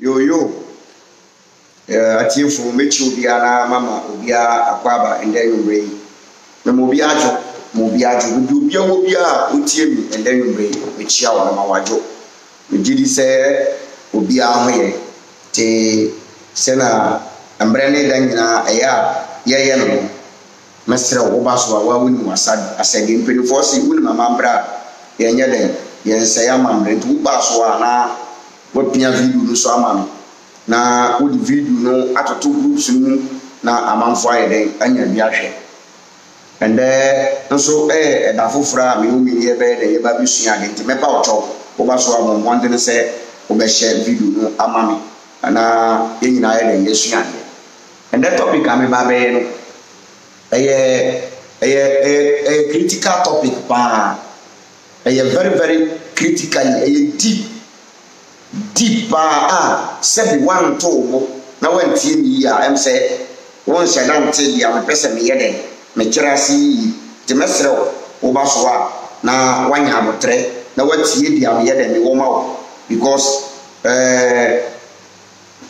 Yo, atiefo mechi obiara mama obiara akwaba enda nwumre na mobiajo du bia obiara otie mi enda nwumre mechi awo na mawajo megidi se obiara hoye te se na ambre ne da nyina eya ye no mesre wo ba so wa woni asade mpelifo si woni mama mbra ye nya den ye nse ya mambre tu ba so na wapia video no so amano na wo di video no atoto groups mu na amanfo ayeden anya bi ahwe ende nso da fofora me omi ye be de ye ba bisua de nti mepa ocho wo ba so amon wonde ne se wo be share video no amami na ye nyina ye de yesua de ende topic ame ba be no critical topic pa very critically deep sebi one to mo na wantie ni ya em se won hye dan te dia me pese me yede me kirasi te mesre wo ba so a na wanya abotre na watie dia me yede me wo ma wo because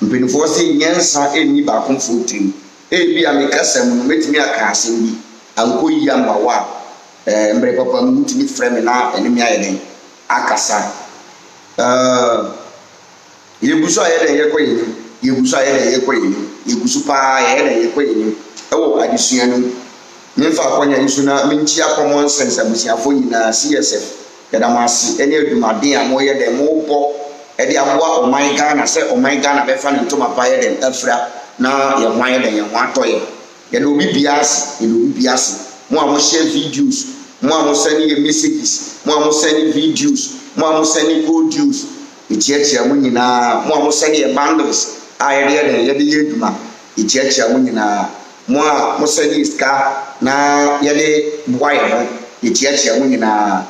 mbenifo se nyensa eni ba konfo trim bi a me kasam no metimi aka asem bi anko yi amba wa mbre papa mutimi frame na enemi ayede akasa yebusu ayede yekoyini yebusu ayede yekoyini yebusu pa ayede yekoyini ewo adisua no nfa akonya isu na menchi common sense abusiafo nyina CSF yadamasi ene adumade a mo yede mo bo ede aboa oman Ghana se oman Ghana be fa ne ntoma pa yede afra na ye hwan yede ye hwan toye yede obi bias mo a mo share videos mo a mo send messages mo a mo send videos mo a mo send audios ichiachia mu nyina mo a mo send ye bundles ayede ye duma ichiachia mu nyina mo a mo send iska na yede boye ho ichiachia mu nyina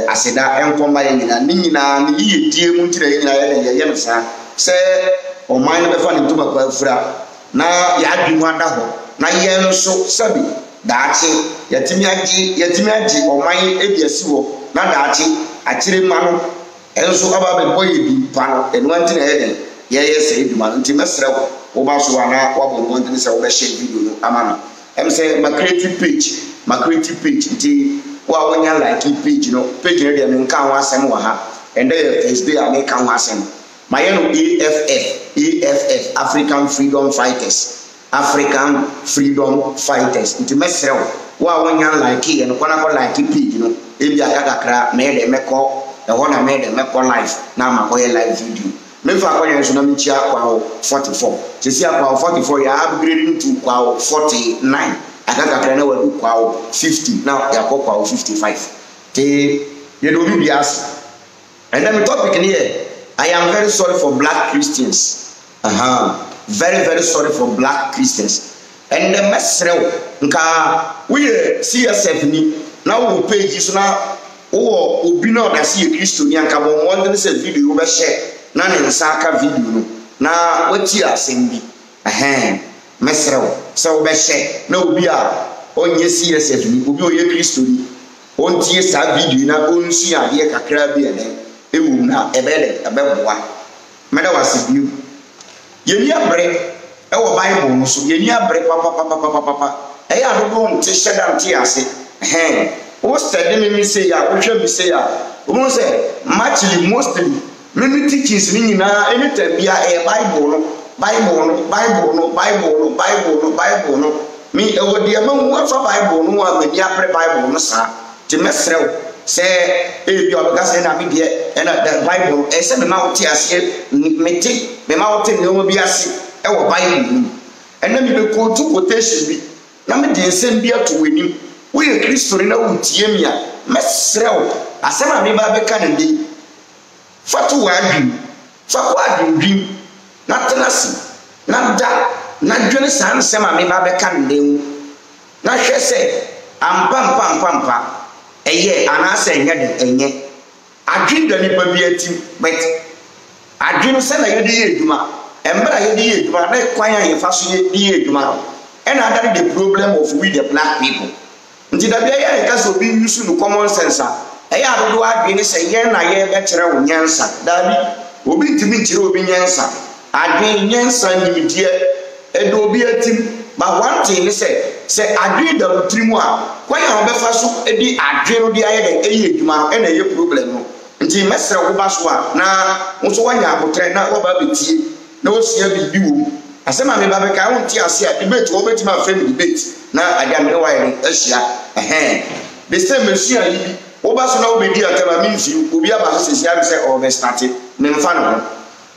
aseda enkomba ye nyina ni nyina ni ye die mu ntira ye nyina ye no sa se o man be fa ni ntuma kwa fura na ya adwemu ada ho na ye no so sabi daachi yatimi agi o man ebiasi wo na daachi akire ma no enso aba be boye bi pa no enwanti na yeden ye se eduma nti mesre wo ba so ana wo bo nti se wo be share video no amana em say my creative page nti wa wonya like page no page no de me nka ho asem wa ha ende Thursday a me kan ho asem my no AFF African Freedom Fighters nti mesre wa wonya like ye no kona ko like page no e bia kakra me de meko the one I made a map life now my live video. Never acquire tsunami chia 44. To see about 44, you are upgrading to 49. I can't do 50. Now you are 55. You know, be asked. And then the topic here, I am very sorry for black Christians. Very sorry for black Christians. And the mess we CSF ni now we page is now. Obi na odasi Kristo ni anka bo wonde se video wo be share na ne nsaka video no na wati asembi mesrew se wo be share na obi a onye CSF ni obi oye Kristo ni ontie sa video na onsu ade kakra bi ene ewu na ebele ebeboa meda wasibiu yeni abre ewo Bible no so yeni abre papa eya dodo nte sheda nte ase o study me say ya o hwe me say ya o say mostly many teachings ni nyina anytime bia Bible no me e wo de ma hu afa Bible no a me dia pre Bible no sa ti mesrew say e bi o ga say na bi de e na the Bible e say me ma wo ti ase me ma wo ti ne o bi ase e wo Bible no e na me be quote quotation bi na me de nsem bi ato wani we are Christian na untie mi a mesrew asema me ba be ka ndi fatu wadwin na tenasi na da na dwene san sema me ba be ka ndi na hwe se ampa eye anase nya de enye adwin da ni ba bi atim but adwin se na yede ye eduma embra yede ye eduma na kwan ya fa so ye eduma and that the problem of we the black people. Nti da bia ya ka so bi use no common sense a eya dodo adwene se ye na ye be kire wo nyansa da bi obi ntimi nkyire obi nyansa adwen nyansa nimdie edo obi atim ba one thing say adwen da utrimu a kwanya obefa so edi adwen no di aye de eye adwuma no na eye problem no nti mesere wo ba so a na wo so wanya abotre na wo ba betie na wo sia bibi wo asema me ba be ka won ti ase a debate wo beti ma frame debate na adamre wa ye ahia the same mesia yi wo ba so na wo be di atama minfi obi aba so sesia be say o be start me mfa no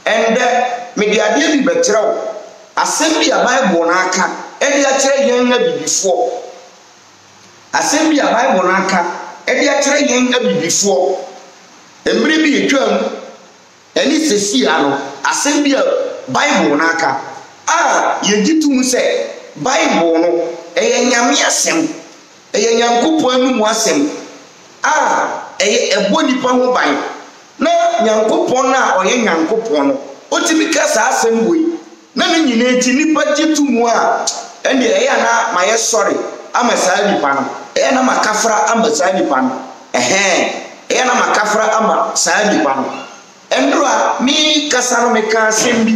and me di ade bi betre wo asem bi a Bible na aka edi a kire yen na bibifo asem bi a Bible na aka edi a kire yen na bibifo emre bi etwam eni sesi ano asem bi a Bible na aka yegitum se Bible no nyame asem nyankopon amu asem ebo nipa ho ban na nyankopon na oye nyankopon no otimi ka sa asem wei na me nyina eti nipa gitumu ende na maye sorry ama sa nipa no na makafra ama sa nipa no na makafra ama sa nipa no endro a mi kasa no me ka asem bi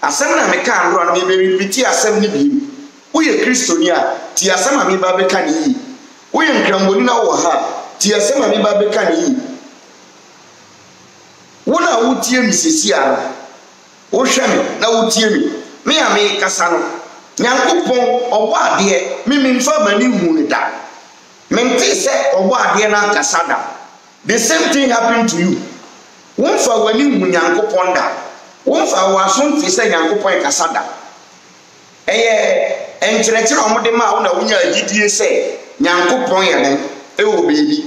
asem na me ka ndro no me be repeat asem ni bi wo ye kristoni a ti asem a me ba be ka ni yi wo ye nkramboni na wo ha ti asem a me ba be ka ni yi wo na wo tie mi sesi a wo hwe me na wo tie mi me a me kasa no nyankopon obo ade me mfa mani hu ne da me nti se obo ade na kasa da the same thing happened to you won fa wani hu nyankopon da won fa waso fi se nyankopon kasa da enkyerɛkyerɛ ɔmode ma wo na wonya agidie sɛ nyankopon yɛ den ɛwɔ beebi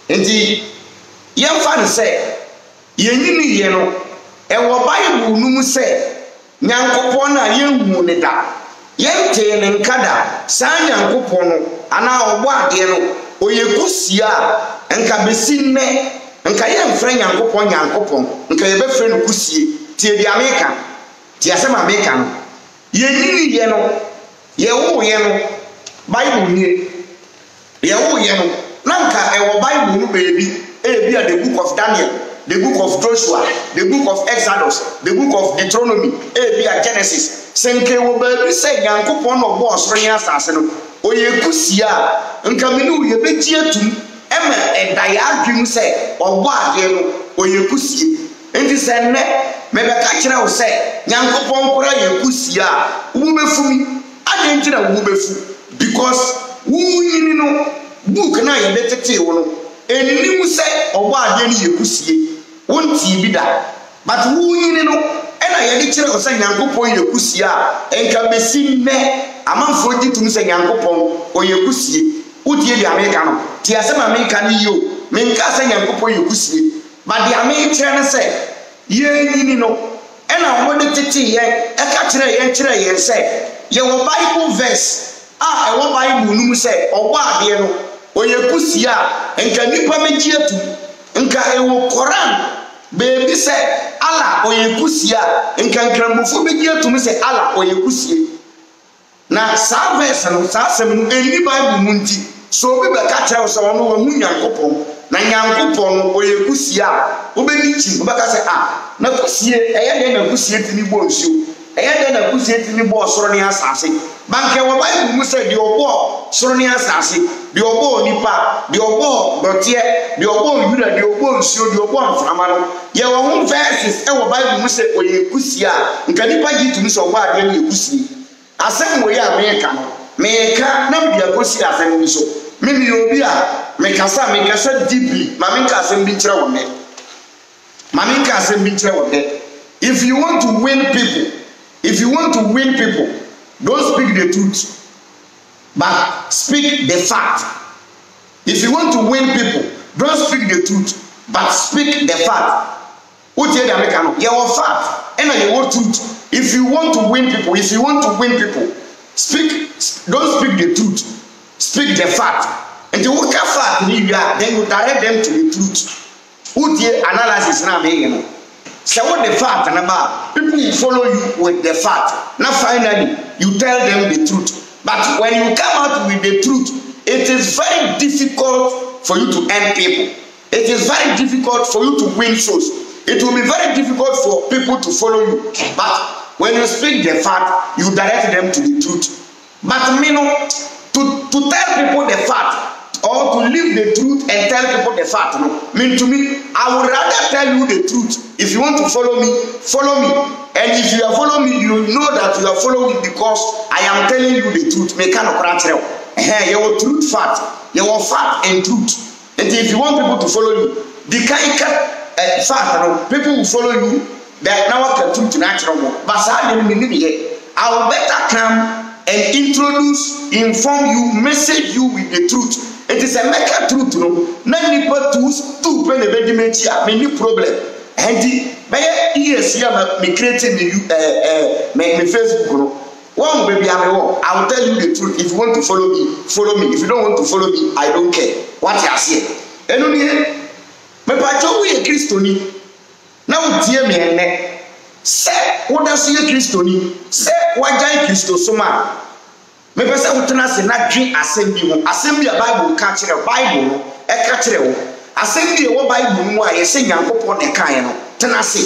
nti yɛmfa ne sɛ yɛnyini yɛ no ɛwɔ Bible no mu sɛ nyankopon na yɛnhu ne da yɛnte ne nkada saa nyankopon no ana ɔbɔ adeɛ no oyɛ kusia nka besi nnɛ nka yɛmfrɛ nyankopon nka yɛbɛfrɛ no kusie tie di Amerika tie asɛm Amerika no yɛnyini yɛ no yɛwo yɛ no Bible nie yɛwo yɛ no na nka ɛwɔ Bible no beebi a the book of Daniel, the book of Joshua, the book of Exodus, the book of Deuteronomy, a Genesis senke wo beebi sɛ nyankopon no bɔ ɔsoro ne asase no oyɛ kusia nka me no yɛ bɛgye atum ɛma ɛda yɛ adwem sɛ ɔbɔ adeɛ no oyɛ kusie nti sɛ nnɛ mebɛka kyerɛ wo sɛ nyankopon kora yɛ kusia wo bɛfumi ade nti na wo bɛfu because wo nyini no book na yɛ betete wo no eninim sɛ ɔbɔ adeɛ no yɛ kusie wonti bi da but wo nyini no ɛna yɛde kyerɛ wo sɛ nyankopon yɛ kusia enka besi nnɛ amanfo ditum sɛ nyankopon ɔyɛ kusie wotie di Amerika no tie asɛm Amerika no yio menka sɛ nyankopon yɛ kusie but di Amerika no sɛ yɛnyini no ɛna wɔde tete yɛn ɛka kyerɛ yɛn sɛ yɛwɔ Bible verse ɛwɔ Bible no mu sɛ ɔbɔ adeɛ no oyɛ kusia nka nipa megye atum nka ɛwɔ Koran beebi sɛ Allah oyɛ kusia nka nkrambofo begye atum sɛ Allah oyɛ kusie na saa verse no saa asɛm no ɛni Bible mu nti so obi bɛka kyerɛ wo sɛ ɔno wahu nyankopɔn na nyankopɔn no oyɛ kusia wobɛdi kyi wobɛka sɛ na kusie ɛyɛ dɛn na kusie tini bɔ nsuo ɛyɛ dɛn na kusie tini bɔ ɔsoro ne asase banka wɔ Bible mu sɛ deɛ ɔbɔ soro ne asase deɛ ɔbɔ nipa deɛ ɔbɔ dɔteɛ deɛ ɔbɔ nwura deɛ ɔbɔ nsuo deɛ ɔbɔ mframa no yɛwɔ ho verses ɛwɔ Bible mu sɛ ɔyɛ kusia nka nipa gye tumi sɛ ɔbɔ adeɛ no yɛ kusie asɛm wɔ yɛ a meka no meka na mede akɔsi asɛm bi so mimi obi a mekasa deeply ma menka asɛm bi nkyerɛ wɔ nnɛ if you want to win people don't speak the truth but speak the fact. If you want to win people don't speak the truth but speak the fact. What you America no your fact and your truth. If you want to win people don't speak the truth, speak the fact. And the work fact then you direct them to the truth. What the analysis now me so what the fact and about people will follow you with the fact. Now finally you tell them the truth. But when you come out with the truth, it is very difficult for you to earn people. It is very difficult for you to win souls. it will be very difficult for people to follow you. But when you speak the fact, you direct them to the truth. But me no, to tell people the fact or to live the truth and tell people the fact, no. Mean to me, I would rather tell you the truth. If you want to follow me, follow me. And if you are following me, you know that you are following because I am telling you the truth. Me cannot correct you. Your truth fact, your fact and truth. And if you want people to follow you, the kind of fact, no, people will follow you. That now the truth natural. But I will better come and introduce, inform you, message you with the truth. It is a maker truth, no. Many people too pen a dementia, many problem. And the years here, me creating me Facebook, no. One baby, I will tell you the truth. If you want to follow me, follow me. If you don't want to follow me, I don't care. What you say? And only me pacho we a Christian. Now dear me and say what does you Christian? Say what giant Christo so man. Me pese utena se na dwen assembly ho assembly Bible ka kire Bible no e ka kire ho assembly wo Bible mu a ye se Nyankopon ne kan ye no tena se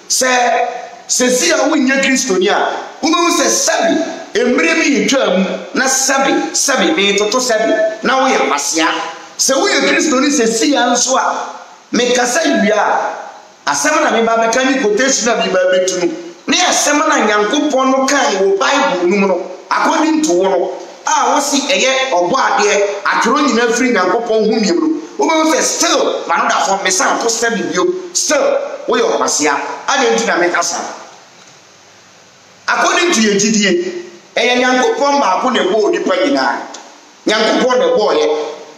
si a wonye Kristoni a wo be se sabi emre bi yitwam na sabi me toto sabi na wo ye pasia se wo ye Kristoni se si a nso a me kasa wia asem na me ba mechanic quotation na me ba betunu ne asem na Nyankopon no kan wo Bible nu no according to one was see a or bad year at running every Nyankopon whom you will say still another for me son to step with you still we are Pasia I didn't make us according to your GDA a Nyankopon upon a board depending on Nyankopon a boy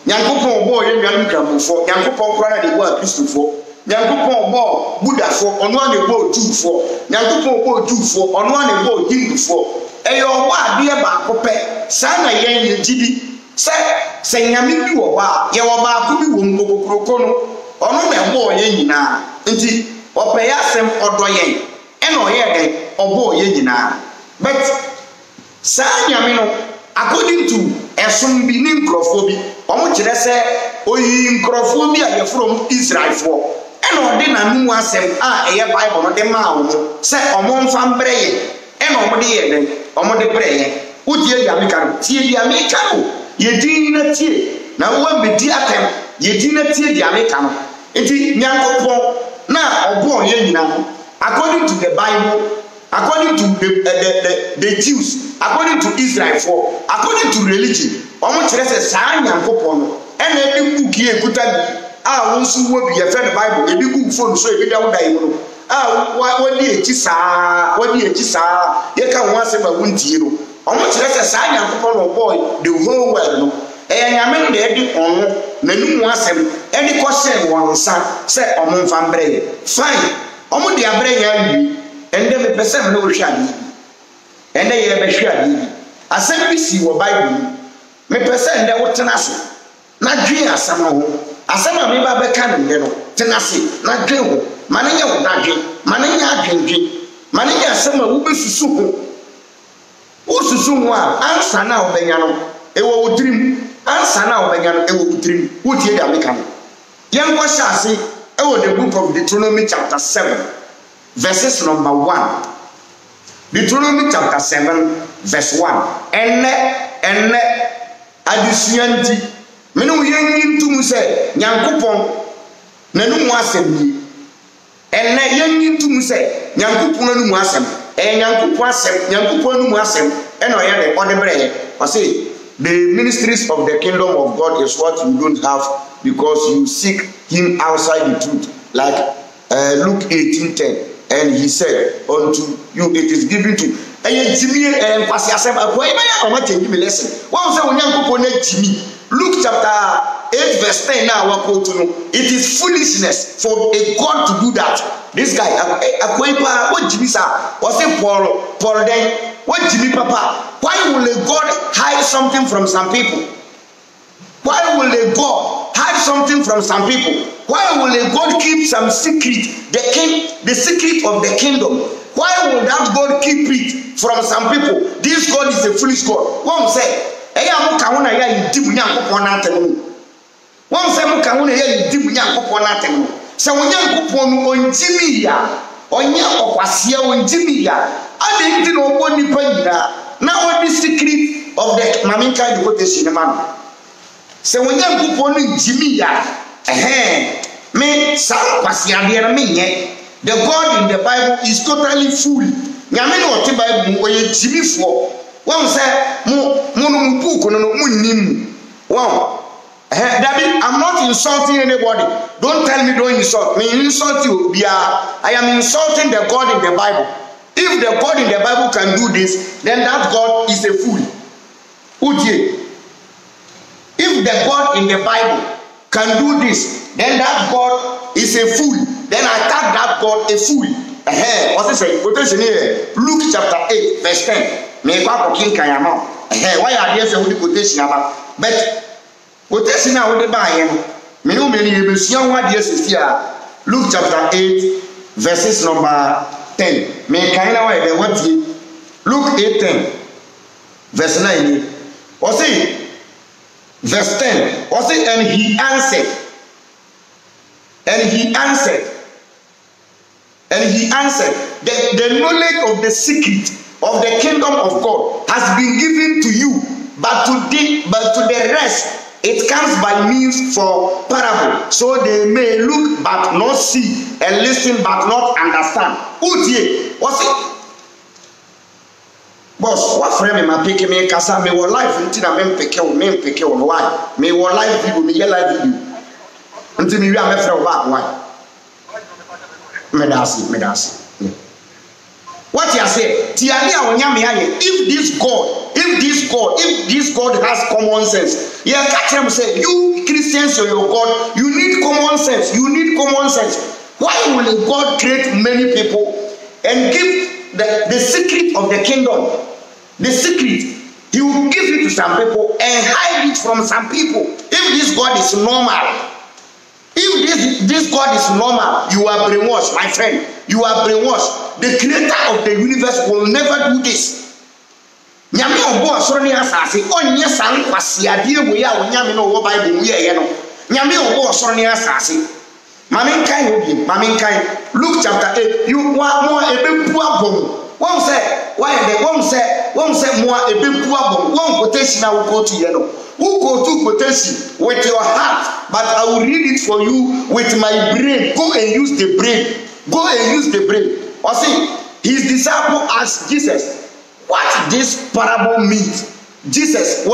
Nyankopon boy and Yankam for Nyankopon cry the word Christo for Nyankopon boy Buddha for on one a board 2 for Nyankopon board 2 for on one a board Hindu for eyo wa de ba ko pe sa na yen ye gidi se nyame bi wo ba ye wo ba ko bi wo mkokroko no ono na bo ye nyina nti ope ya sem odo yen e no ye den obo ye nyina but sa nyame no according to esom bi ni nkrofo bi omo kire se oyi nkrofo bi a ye from Israel for e no de na nu asem a eye Bible no de ma wo se omo mfa mbre ye e no mo de ye den omo de prayer udie ya mekano tie dia mekano ye din na tie na wo bedi atem ye din na tie dia mekano enti Nyankopon na obo ye nyina no according to the Bible according to the Jews according to Israel for according to religion omo kire se sa Nyankopon no ena edi book ye kuta bi a wonsu wo bi ye fe the Bible edi book phone so ebi da wo dai no wadi echi saa ye ka ho asem awuntie no omo kire se saa Nyankopon no boy the whole world no nyame no de di ono nanu asem edi ko hye wonsa se omo mfa mbre fine omo de abre ya wi ende me pese me no hwe ade ende ye be hwe ade asem bi si wo Bible me pese ende wo tena so na dwen asem ho asem a me ba be ka ne no tena se na dwen ho mananya wo dadwe mananya adwendwe mananya asem a wo besusu ho wo susu ho a ansa na obenya no ewo wodrim ansa na obenya no ewo wodrim wo tie da meka no yen ko hyase ewo the book of Deuteronomy chapter 7 verses number 1 Deuteronomy chapter 7 verse 1 enne adisuanti me no yen ntum se Nyankopon nanu mu asem ni enne yen ntum se Nyankopon nanu mu asem Nyankopon nanu mu asem eno ye de odebreye o say the ministries of the kingdom of God is what you don't have because you seek him outside the truth like Luke 18:10 and he said unto you it is given to Jimmy and kwasi asem akwai ba ya mama tell me lesson one say Nyankopon na Jimmy Luke chapter 8 verse 10 now we quote no it is foolishness for a God to do that this guy akwai pa what Jimmy sa was say Paul then what Jimmy papa why will a God hide something from some people why will a God hide something from some people why will a God keep some secret the secret of the kingdom why will that God keep it from some people this God is a foolish God one say eya mo ka ho na ya yidi mu Nyankopon na atem no one say mo ka ho na ya yidi mu Nyankopon na atem no Se Onyankopon on Jimmy ya. Onya okwasia on Jimmy ya. Ade nti no obo nipa nyina. Na what the secret of the maminka the quotation man. Se Onyankopon on Jimmy ya. Me sa kwasia de na me nye. The God in the Bible is totally full. Nyame no te Bible oye Jimmy fo. One say mo book no munnim. Wow. David, I'm not insulting anybody. Don't tell me don't insult. Me insult you. I am insulting the God in the Bible. If the God in the Bible can do this, then that God is a fool. Utie. If the God in the Bible can do this, then that God is a fool. Then I tag that God a fool. What's it say? Quotation here. Luke chapter 8, verse 10. Me kwa king kayama. Why are there some quotation about? But quotation now the buy me no many ebesia wa de asisia. Luke chapter 8, verses number 10. Me kind of way what Luke 8:10, verse 9. What's it? Verse 10. What's it? And he answered. The knowledge of the secret of the kingdom of God has been given to you, but to the rest it comes by means for parable, so they may look but not see, and listen but not understand. Utie, what's it? Boss, what frame am I picking me? Kasa me wo life until I pick you why? Me wo life video, me your life video. Until me we are friend back why? Medasi. What you say? If this God has common sense, yeah, catch him say, you Christians or your God, you need common sense. Why will a God create many people and give the secret of the kingdom? The secret, he will give it to some people and hide it from some people. If this God is normal, if this God is normal, you are brainwashed, my friend. You are brainwashed. The creator of the universe will never do this. Nyame obo asoro ni asase onye san kwasiade we ya onyame no wo Bible we ye no. Nyame obo asoro ni asase. Maminkai Luke chapter 8. You want more ebepu abom. One say more ebepu abom. One quotation I will go to you know. Who go to quotation with your heart, but I will read it for you with my brain. Go and use the brain. Or see, his disciple asked Jesus, what this parable means. Jesus, the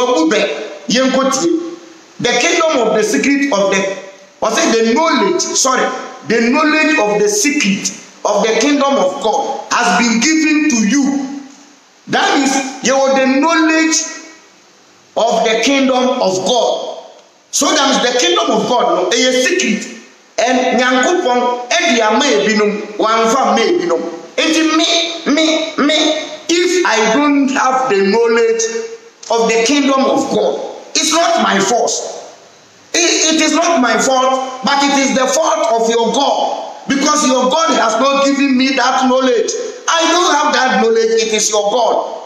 kingdom of the secret of the knowledge of the secret of the kingdom of God has been given to you. That means you have the knowledge of the kingdom of God. So that means the kingdom of God is a secret. And Nyankopon edia may binum one from may binum. If I don't have the knowledge of the kingdom of God, it's not my fault. It is not my fault, but it is the fault of your God, because your God has not given me that knowledge. I don't have that knowledge. It is your God.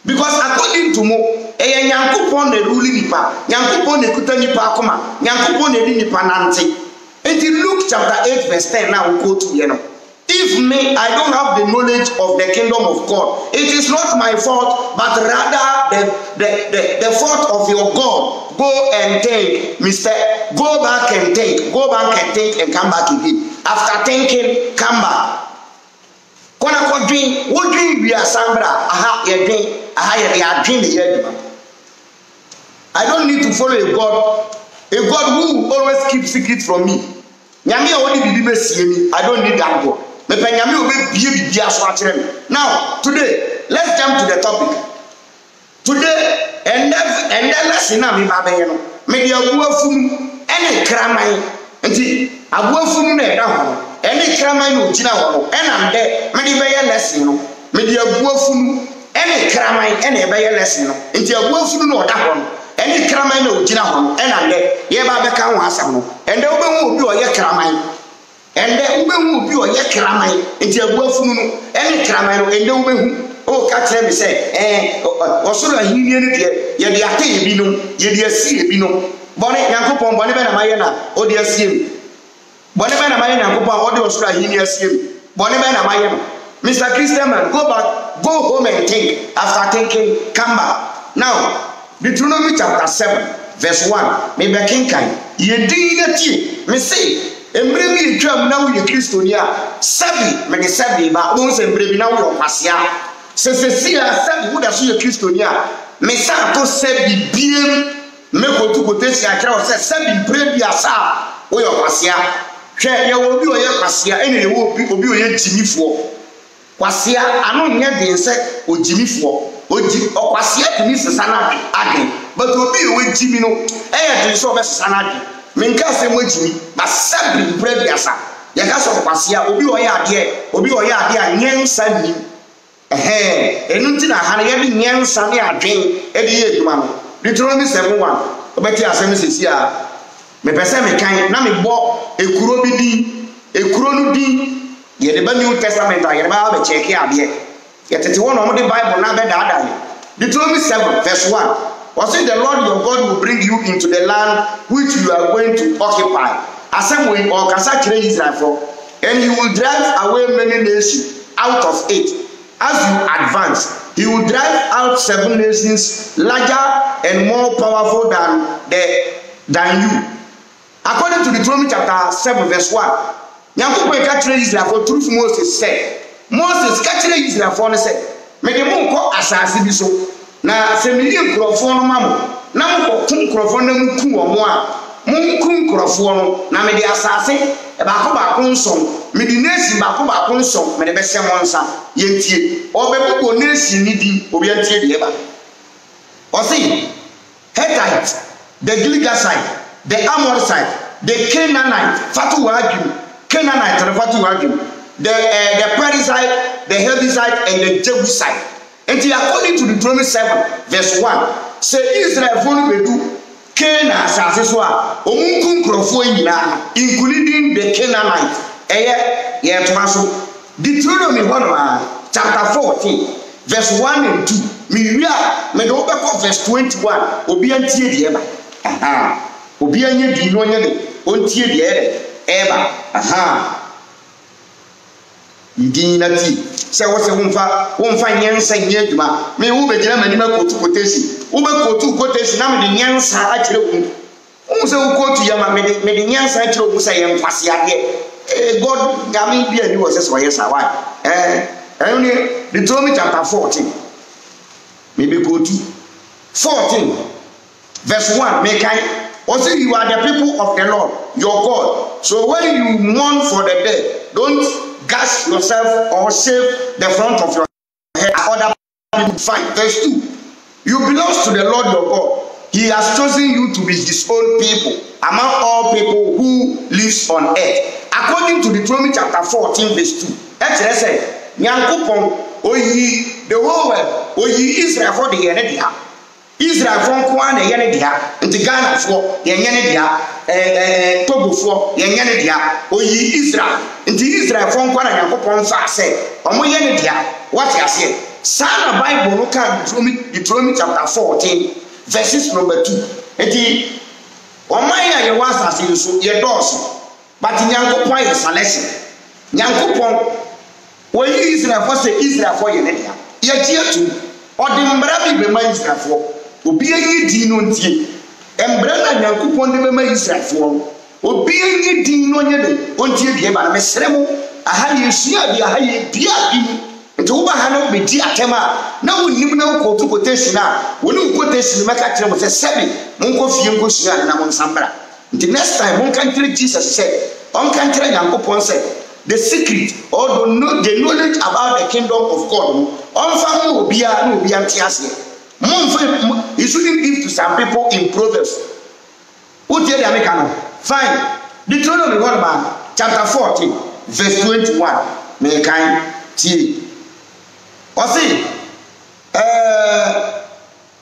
Because according to Mo, Nyankopon ne rule nipa, Nyankopon ne kuta nipa akoma, Nyankopon ne di nipa nante. In Luke chapter 8 verse 10 now we go to if I don't have the knowledge of the kingdom of God, it is not my fault, but rather the fault of your God. Go and think, go back and think and come back again. After thinking, come back. What dream we are sambra? I don't need to follow a God who always keeps secrets from me. I don't need that God. Now, today, let's jump to the topic. Today, and then let's see now, maybe a woofum, any cramine, and see a woofum, any cramine, and I'm there, maybe by a lesson, maybe a woofum, any cramine, any by a lesson, into a woofum or that one. Any cramine or Jinahon, and I'm there, Yabaka Wasano, and the woman will do a yakramine. And the woman will be a yakramine into a woofum, any cramine, and the woman who catch them say, or so a union, yet the Ate Bino, yet the sea Bino, Bonnet Yankopon, Bonnet Mayana, or the sea. Bone be na maye Nyankopon odi osura hini asiem. Bone be na maye no. Mr. Christian man, go back, go home and think. After thinking, come back. Now, Deuteronomy chapter 7, verse 1. Me be kinkan. Ye din na tie. Me say, embre bi etwam na wo ye Kristonia. Sabi, me de sabi ba won se embre bi na wo kwasia. Sesesia sabi wo da so ye Kristonia. Me sa to sabi biem. Me ko tu kotesia kira o se sabi embre bi asa wo ye kwasia. Hwe ye wo bi o ye kwasia ene ne wo obi o ye jimifo. Kwasia ano nye den se ojimifo oji okwasia tini sesana ade but obi we jimi no den so be sesana ade menka se mo jimi ba sabri prebiasa ye ka so kwasia obi oye ade a nyensa ni enu ntina ha ye bi nyensa ne adwen e de ye duma no Deuteronomy 7:1 obeti asem sesi a me pese me kan na me bo ekuro bi din ekuro no din ye the New Testament ye ba be check ade ye tete won no the Bible na be da Deuteronomy 7 verse 1 was it the Lord your God will bring you into the land which you are going to occupy asem we or kasa kire Israel for and he will drive away many nations out of it as you advance he will drive out 7 nations larger and more powerful than you according to Deuteronomy chapter 7 verse 1 Nyankopon ka kire Israel for through Moses said Moses ka kire Israel for no said me de mo nko asase bi so na se me di nkrofo no mamo na mo ko nkrofo na mu ku omo a mo ku nkrofo no na me de asase e ba ko nson me di nation ba ko nson me de be se mo nsa yentie obebuko nation ni di obi antie de ba o see Hittite the Girgasite the Amorite the Canaanite fatu wagim Canaanite and fatu wagim the Perizzite, the Hevizite, and the Jebusite. And according to Deuteronomy 7, verse 1, say Israel only do Canaan as well, including the Canaanite. Deuteronomy 1, chapter 14, verse 1 and 2. Me do verse 21. Obiantie the Eba. Obianye di no nyade. Ontie the Eba. Indinati se wo se wonfa nyensa nyeduma me wo be gina mani makotu quotation wo be kotu quotation na me de nyensa akire wo se wo kotu ya ma me de nyensa akire wo se ye mfase ade God gami bia ni wo se so yes why only Deuteronomy chapter 14 me be kotu 14 verse 1 me kai or say you are the people of the Lord your God so when you mourn for the dead don't gash yourself or shave the front of your head other people fight. Verse 2 you belong to the Lord your God he has chosen you to be his own people among all people who lives on earth according to Deuteronomy chapter 14 verse 2 actually say Nyankopon oyi the whole world oyi Israel for the ene dia Israel for nko na ene dia nti Ghana for ene dia Togo for ene dia oyi Israel nti Israel for nko na Nyankopon fa say omo ene dia what you say sana Bible no kan Deuteronomy chapter 14 verses number 2 nti oman ya ye wasase so ye doso but Nyankopon is selection Nyankopon oyi Israel for say Israel for ene dia ye tietu odimbra bi be ma Israel for obi anyi din no ntie embra na Nyankopon de be ma Israel for obi anyi din no nye de ontie die ba mesere mu aha Yesu abi aha ye bia bi nti wo ba ha no be di atema na wonnim na ko to quotation a woni quotation maka kire mo se sebi mon ko fie nko sua na mon sambra nti next time mon kan kire Jesus said on kan kire Nyankopon said the secret or the knowledge about the kingdom of God on fa mo obi a no obi antiase you shouldn't give to some people in Proverbs. Who tell the American? Fine. Deuteronomy 1 chapter 14, verse 21. May kind tea. Or see,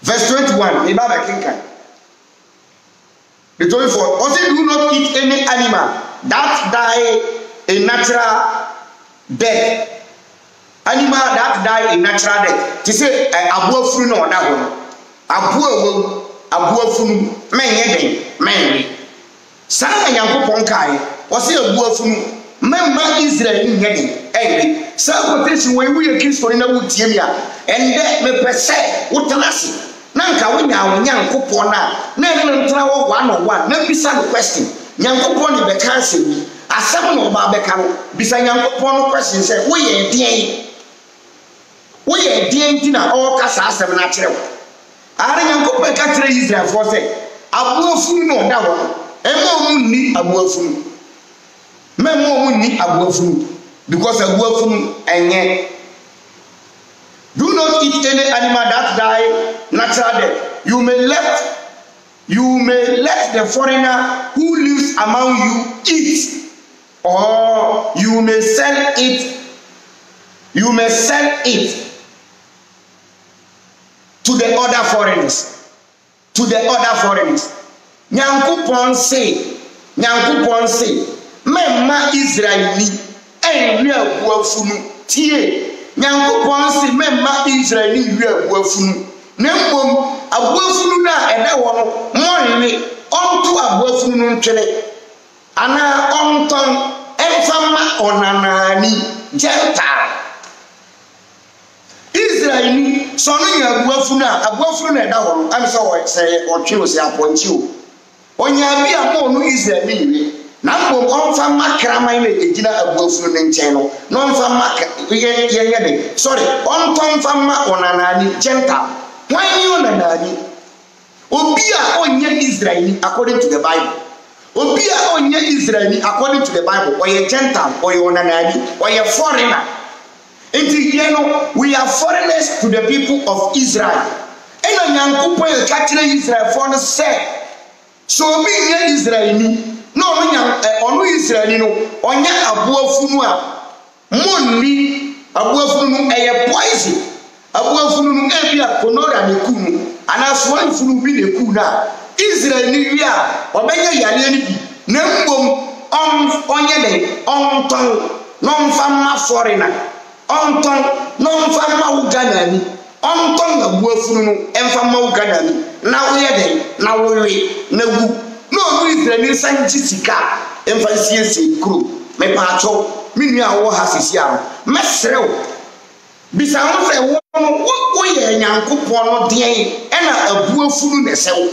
verse 21. Ibaba Kinkai. The 24. Or say, do not eat any animal that die a natural death. Animal that die a natural death. To say abuafunu no oda ho. Abuafunu men yeden men. Sana Nyankopon kai wose abuafunu memma Israel nyɛ den sa quotation we we Kristo ni na wotie mi a ende me pese wotenase na nka wonya Nyankopɔn na ɛne ntena wo one on one na bisa no question Nyankopɔn ni bɛka asɛm asɛm no ba bɛka no bisa Nyankopɔn no question sɛ woyɛ den tina o kasa asɛm na kyerɛ wo are Nyankopɔn ka kyerɛ Israel fo sɛ abuafunu no da wo ɛma mu ni abuafunu memo mu ni abuafunu because abuafunu enye. Do not eat any animal that die natural death. You may let the foreigner who lives among you eat, or you may sell it. You may sell it to the other foreigners. Nyankopɔn say, memma Israel ni enwi abuafunu tie. Nyankopɔn say memma Israel ni enwi abuafunu. Na mbom abuafunu na ɛda wɔ no monwe ɔnto abuafunu no ntwene ana ɔntɔn ɛmfama ɔnanani Gentile. Israel ni so no nya abuafunu na ɛda wɔ no am sɛ ɔtwe o sɛ apɔnkye o onya bi a mo no Israel ni yɛ na mbom ɔmfa makraman na egina abuafunu ne nkyɛn no na ɔmfa yɛ de sorry ɔntɔn mfa ɔnanani Gentile. Why you nanani obi a onye Israeli according to the Bible obi a onye Israeli according to the Bible or a Gentile or a onanani or a foreigner. We are foreigners to the people of Israel. And Nyankopɔn ka kyerɛ Israel for no say so be nye Israeli no ono Israeli no onya abuafunu a monni abuafunu no ɛyɛ poison. Abuafunu no ebia konora ne kunu ana swan funu bi ne kuna Israel ni wi a obenya yale ni bi na mbom onye ne onton no mfa ma foreigner onton no mfa ma ugana ni onton abuafunu no emfa ma ugana ni na wo ye den na wo we na gu no Israel ni sanji sika emfa siesie kuro me pa acho mi nua wo ha sisi a mesrew bisa ho se wo ye Nyankopɔn no den ɛna abuafunu ne sew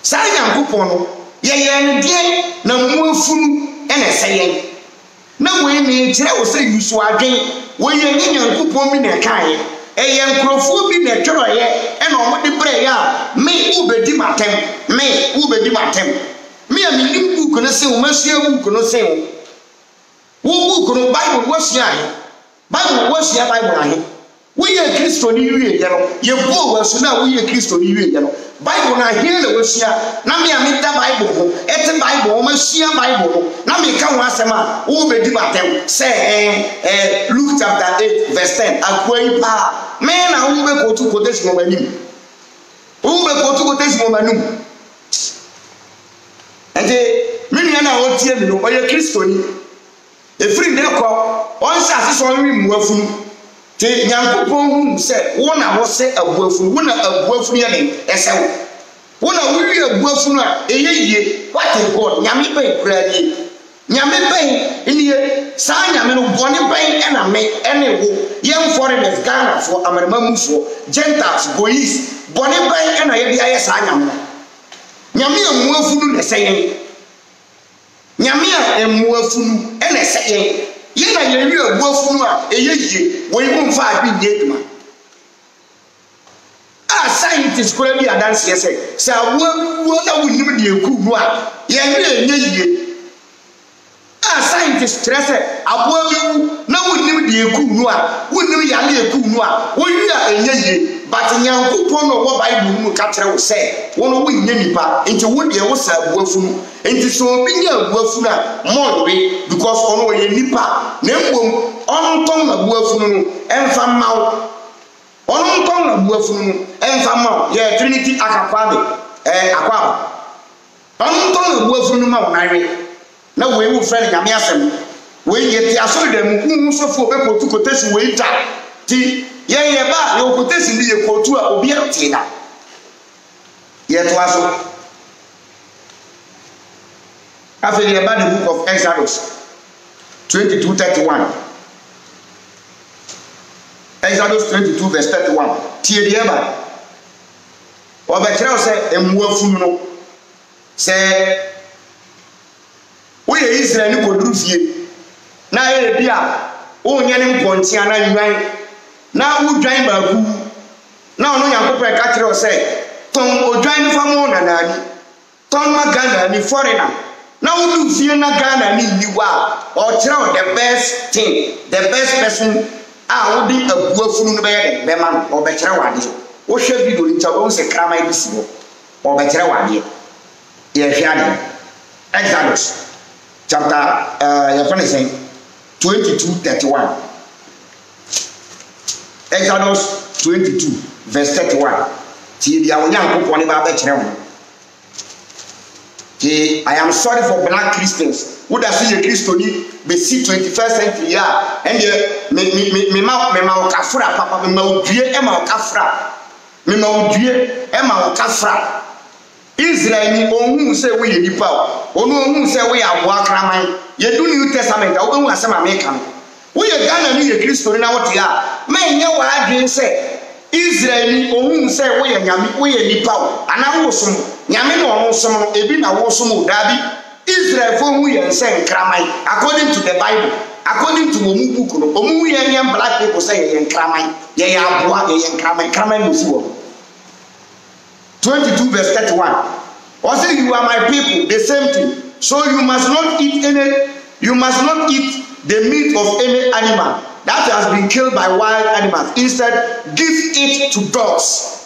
sa Nyankopɔn no ye ne den na muafunu ɛna sɛyen na wo ne kyerɛ wo sɛ yusu adwen wo ye Nyankopɔn mi na kae ɛyɛ nkrofo bi na tworoyɛ ɛna ɔmo de brɛ ya me ubedi matem me a me book no se wo masua book no se wo book no Bible wasua Bible wasua Bible ahe we ye Kristo ni wie ye no ye bo wasu na we ye Kristo ni wie ye no Bible na he na wasua na me a me da Bible ho ete Bible o masua Bible no na me ka ho asem a wo bedi batem say Luke chapter 8 verse 10 akwai pa me na wo be kotu quotation mo manim ente me nua na wo tie me no o ye Kristo ni efiri de ko on sa se so nwi muafunu te Nyankopɔn hu sɛ wo na wo se abuafunu wo na abuafunu ye ne ɛsɛwo wo na wo wi abuafunu a eye yie what is God nyame ben kurani nyame ben eniye sa nyame no bone ben ɛna me ɛne wo yɛn foreigners Ghana for Amerimamufo Gentiles boys bone ben ɛna ye bia yɛ sa nyame amuafunu ne sɛyen nyame a emuafunu ɛna sɛyen ye na ye wi abuafunu a eye yie wo yibu mfa abi die duma a scientists kora bi adanse sɛ sɛ abuabuo na wonim de eku no a ye wi enye yie a scientists stress abuabu na wonim de eku no a wonim yale eku no a wo wi a enye yie but Nyankopɔn no wo Bible mu ka kyerɛ wo sɛ wo no wo nye nipa enti wo de wo sa abuafunu enti so obi nya abuafunu a monwe because ono wo ye nipa na mbom onton abuafunu no emfa mawo onton abuafunu no emfa mawo ye Trinity akakwame akwaba onton abuafunu ma wo nanwe na wo ewu friend nyame asem wo ye ti asori dem hu sofo be kotu kotesi wo ita ti ye ba ye kotesi ndi ye kotu a obi atina ye to aso After the book of Exodus 22:31. Exodus 22 verse 31. Tie the eba. Obekere say emuafunu no. Say we Israel ni koduru fie. Na e bia o nya ne mpontia na nwan. Na udwan baaku. Na ono Yankopɔ e ka kire say ton odwan ni famo na nani. Ton magana ni foreigner. Na udu fie na Ghana ni niwa. O kire the best thing, the best person. Wodi abuafunu no be be ma no obekere wade wo hwe video ni cha wo se krama bi si wo obekere wade ye hwe ade Exodus chapter 22:31 Exodus 22 verse 31 ti dia wo Nyankopɔ ne ba bekere wo I am sorry for black Christians who da see a Christian be see 21st century and me ma okafra papa me ma odue e ma okafra me ma odue e ma okafra Israel ni ohun se we ye nipa onu ohun se we aboa kraman ye do New Testament a wo hu asem America we ye Ghana ni ye Christian na wote a me nye wa adwen se Israel ni ohun se we ye nyame we ye nipa ana wo som nyame no ono som no ebi na wo som dabi Israel for who you say kramai according to the Bible, according to omu book no omu ye black people say ye kramai ye aboa ye kramai musuo 22 verse 31 or say you are my people the same thing so you must not eat the meat of any animal that has been killed by wild animals. Instead, give it to dogs.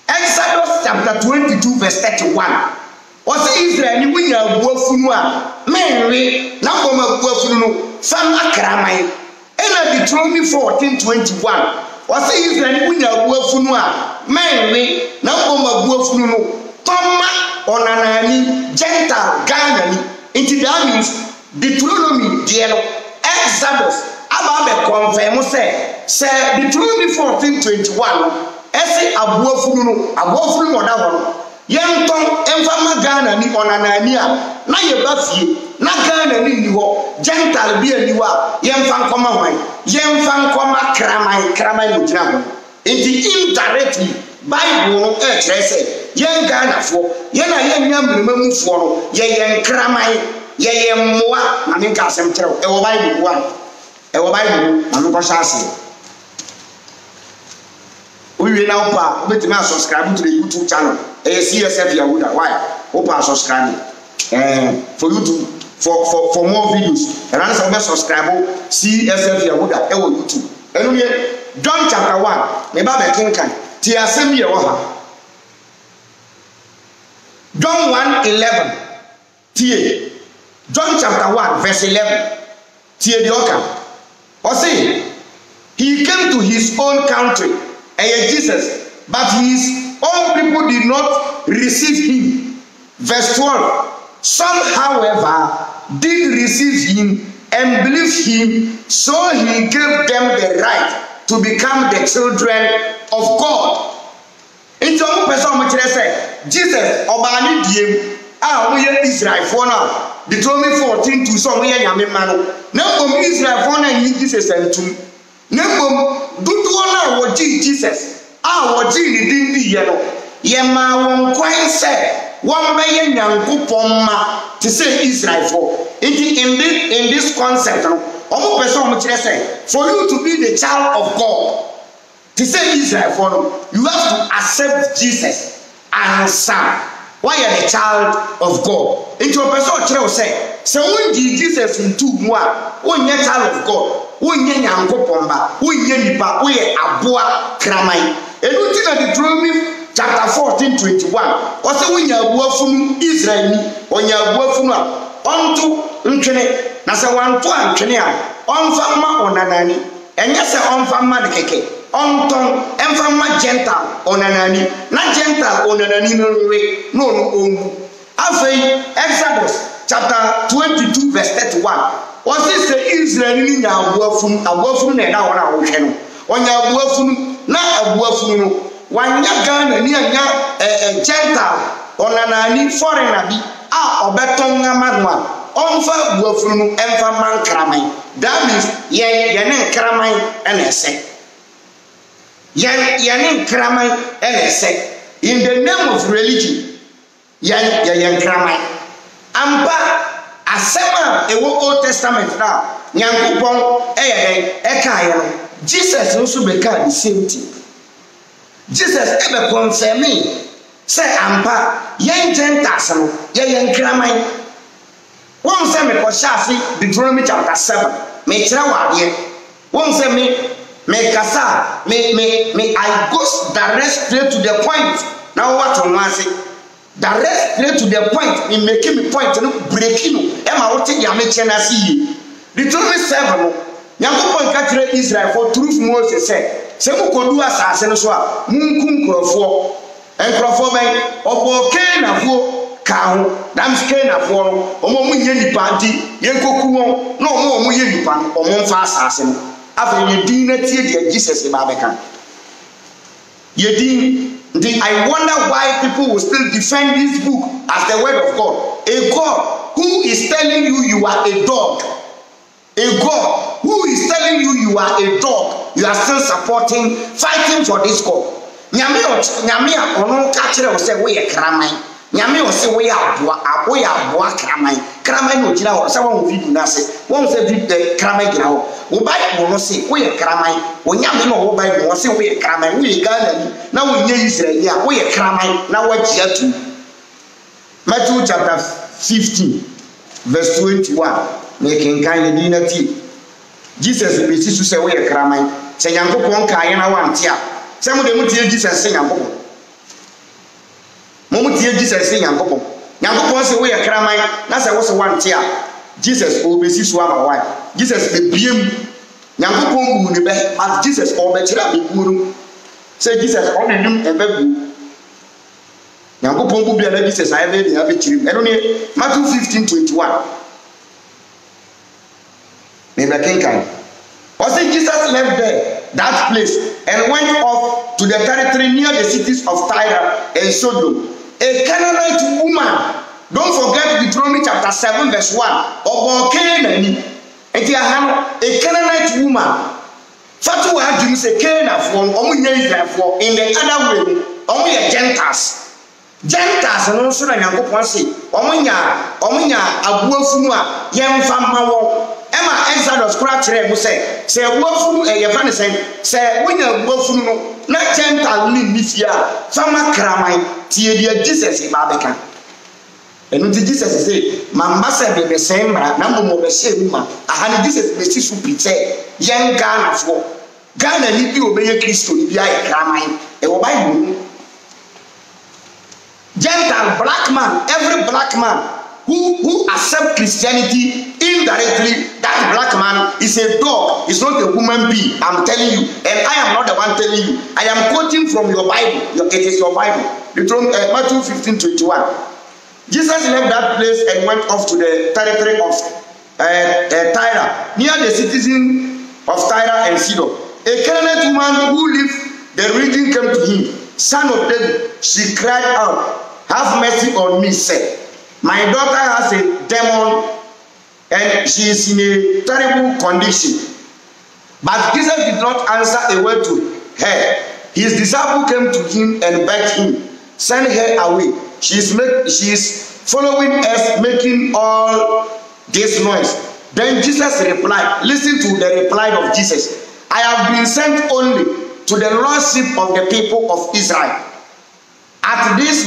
Exodus chapter 22 verse 31. Ose Israel ni winya abuafunu a menwe na boma abuafunu no fam akraman. Ena Deuteronomy 14:21. Ose Israel ni winya abuafunu a menwe na boma abuafunu no toma onanani gentle Ghanani. That means Deuteronomy dear Exodus aba be confirm say Deuteronomy 14:21 ese abuafunu no da ho yenton emfama Ghana ni onanani a na ye bafie na Ghana ni ni ho gentle bi ani wa yemfa nkoma hwan yemfa nkoma kraman no gina ho indirectly Bible no e kire say yen Ghana fo ye na yen nyamrema fo no ye kraman ye mmoa na me ka asem kire e wo Bible wa e wo Bible na me ko shase we now pa we to subscribe to the YouTube channel CSF Yahuda. Why? Open subscribe for YouTube for more videos. And answer subscribe CSF Yahuda YouTube. And John chapter 1 me ba be kenkan ti asem ye wo ha John 1:11 tie John chapter 1 verse 11 tie the oka or say he came to his own country Jesus, but his own people did not receive him. Verse 12. Some, however, did receive him and believed him, so he gave them the right to become the children of God. In some person say Jesus obani diem we Israel for now. Deuteronomy 14:2 so we nyame mano. Na Israel for now Jesus entum. Nebom dudu na woji Jesus woji ni din di ye no ye ma won kwan se won be ye Nyankopon ma to say Israel for in this concept no omo person mo kire say for you to be the child of God to say Israel for no you have to accept Jesus as son why you are the child of God into a person kire say won di Jesus into mu a won ye child of God wonye Nyankopon ba wonye nipa woye aboa kraman enu ti na Deuteronomy chapter 14:21 ose wonya abuafunu Israel ni wonya abuafunu a onto ntwene na se wanto antwene a onfa ma onanani enye se onfa ma de keke onton enfa ma gentle onanani na gentle onanani no nwe no ongu afei Exodus chapter 22 verse 31 was this the Israel ni nya abuafunu na da wona wo hwe no onya abuafunu na abuafunu no wanya Ghana ni anya Gentile onanani foreigner bi a obeton ngama onfa buafuru no emfa man kraman. That means yen kraman enese. Yen kraman enese. In the name of religion, yen kraman. Ampa asema ewo Old Testament now. Nyankopon ekaye no. Jesus also became the same thing. Jesus ever confirming say ampa yen Gentiles no yen kraman. One say me koshafi Deuteronomy chapter 7. Me kira wade. One say me kasa me I go direct straight to the point. Now what on say direct straight to the point. Me making me point no breaking no. E ma wote ya me chena see. Deuteronomy 7 no. Nyankopon ka kire Israel for truth Moses say mo kodu asase no so a munkum krofo enkrofo ben obo kenafo ka ho dam kenafo no omo mu nye nipa di yenkoku won na omo ye nipa no omo mfa asase no afa ye din na tie de Jesus ba beka ye din. I wonder why people will still defend this book as the word of God. A God who is telling you are a dog. A God who is telling you are a dog, you are still supporting, fighting for this God. Nyame ono ka kire wo se we ye kraman. Nyame wo se we aboa kraman. Kraman no gina ho se won video na se. Won se video kraman gina ho. Wo Bible no se we ye kraman. Wo nyame no wo Bible wo se we ye kraman. We ye Ghana ni na wo nye Israel ya we ye kraman na wo gia tu. Matthew chapter 15 verse 21. Making kind dinati. Jesus be sisu se we kraman. Se Nyankopon ka ye na wantia. Se mo de mutie Jesus se Nyankopon. Mo mutie Jesus se Nyankopon. Nyankopon se we kraman na se wo se wantia. Jesus o be sisu aba wan. Jesus be biem. Nyankopon bu ne be, but Jesus o be kira be buru. Se Jesus o ne nim e be bu. Nyankopon bu bia na Jesus aye be dia be kirim. Eno ne Matthew 15:21. Was it Jesus left there, that place, and went off to the territory near the cities of Tyre and Sodom. A Canaanite woman, don't forget Deuteronomy chapter 7 verse 1. A Canaanite woman. Fatu wa Jews say Canaan for Israel for in the other way, only Gentiles. Gentiles no so na Nyankopon say omunya abuafunu a yemfa mawo ema Exodus kura kire mu say abuafunu yefa ne say wonya abuafunu no na Gentile ni nifia fama kraman tie dia Jesus ba beka enu ti Jesus say mamba se be say mra na mo be say ma aha ne Jesus be si su pite yen Ghana ni bi obeye Kristo ni bi aye kraman e wo Bible. Gentile, black man, every black man who accepts Christianity indirectly, that black man is a dog, is not a human being. I'm telling you, and I am not the one telling you. I am quoting from your Bible. It is your Bible. Matthew 15:21. Jesus left that place and went off to the territory of Tyre, near the citizen of Tyre and Sidon. A Canaanite woman who lived the region came to him. Son of David, she cried out, have mercy on me, said, my daughter has a demon and she is in a terrible condition. But Jesus did not answer a word to her. His disciple came to him and begged him, send her away. She is following us, making all this noise. Then Jesus replied, listen to the reply of Jesus. I have been sent only to the lordship of the people of Israel. At this,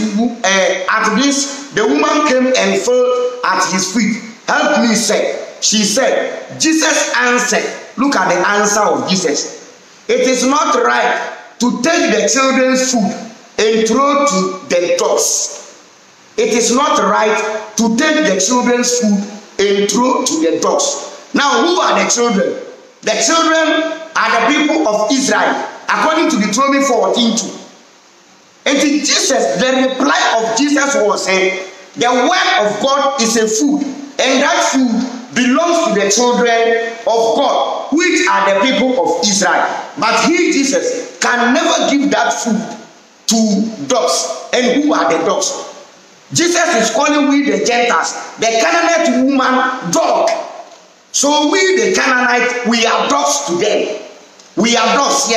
the woman came and fell at his feet. Help me, said. She said. Jesus answered. Look at the answer of Jesus. It is not right to take the children's food and throw to the dogs. It is not right to take the children's food and throw to the dogs. Now, who are the children? The children are the people of Israel, according to Deuteronomy 14:2. And Jesus, the reply of Jesus was saying, the word of God is a food, and that food belongs to the children of God, which are the people of Israel. But he, Jesus, can never give that food to dogs. And who are the dogs? Jesus is calling we the Gentiles, the Canaanite woman, dog. So we the Canaanite, we are dogs to them. We are dogs.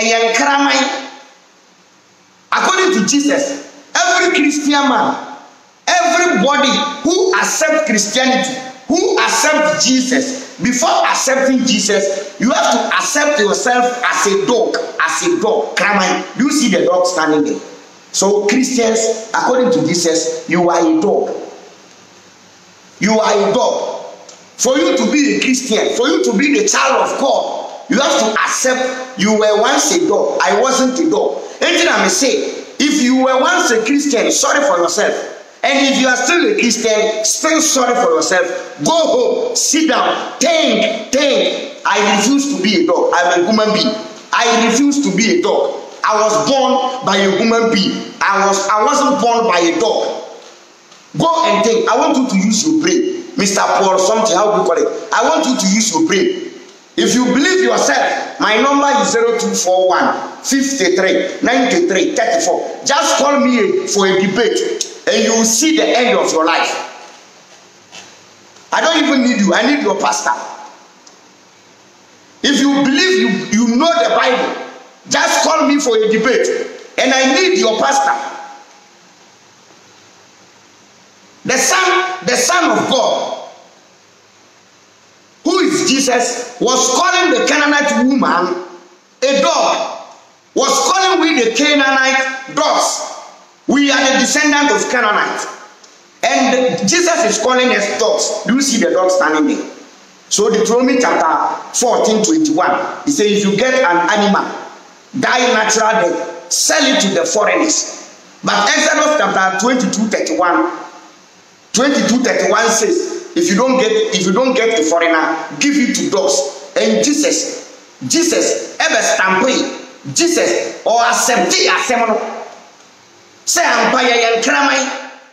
According to Jesus, every Christian man, everybody who accepts Christianity, who accepts Jesus, before accepting Jesus, you have to accept yourself as a dog, Do you see the dog standing there? So Christians, according to Jesus, you are a dog. You are a dog. For you to be a Christian, for you to be the child of God, you have to accept you were once a dog. I wasn't a dog. Anything I may say, if you were once a Christian, sorry for yourself. And if you are still a Christian, still sorry for yourself. Go home, sit down, think. I refuse to be a dog. I'm a human being. I refuse to be a dog. I was born by a human being. I wasn't born by a dog. Go and think. I want you to use your brain. Mr. Paul, something, how do you call it? I want you to use your brain. If you believe yourself, my number is 0241 53 93 34. Just call me for a debate and you will see the end of your life. I don't even need you. I need your pastor. If you believe you know the Bible, just call me for a debate and I need your pastor. The Son of God, who is Jesus, was calling the Canaanite woman a dog, was calling we the Canaanite dogs. We are the descendant of Canaanite. And Jesus is calling us dogs. Do you see the dog standing there? So Deuteronomy chapter 14:21, he says, if you get an animal, die natural death, sell it to the foreigners. But Exodus chapter 22:31 says, if you don't get a foreigner, give it to dogs. And Jesus ever stamping, Jesus or accept say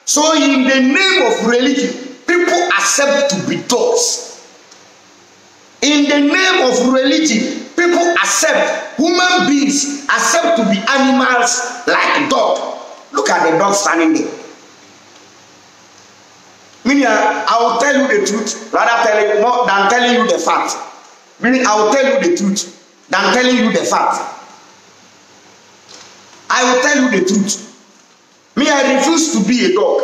so in the name of religion, people accept to be dogs. In the name of religion, people accept, human beings accept to be animals like dog. Look at the dog standing there. Meaning, I will tell you the truth rather more than telling you the fact. Meaning, I will tell you the truth than telling you the fact. I will tell you the truth. Me, I refuse to be a dog.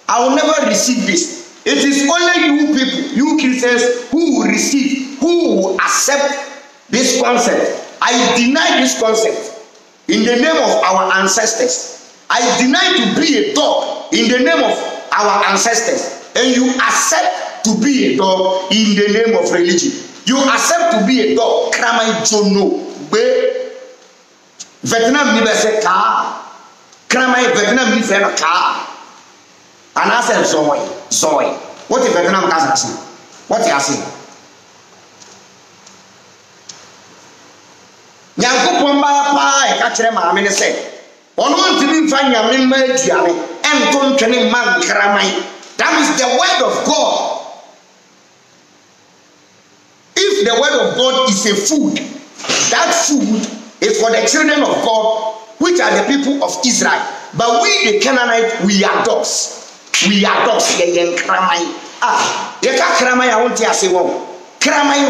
I will never receive this. It is only you people, you Christians, who will receive, who will accept this concept. I deny this concept in the name of our ancestors. I deny to be a dog in the name of our ancestors. And you accept to be a dog in the name of religion. You accept to be a dog. Kramai jono be Vietnam ni be ka. Kramai Vietnam ni fe no ka. And I said zoy. What if Vietnam can say? What you say? Nyankopon ba pa e ka kire ma me ne se. Ono ntimi mfa nyame ma aduane ento ntwene man kramai. That is the word of God. If the word of God is a food, that food is for the children of God, which are the people of Israel. But we, the Canaanites, we are dogs. We are dogs. Kramai. Ah, yeka kramai. I want to say one. Kramai.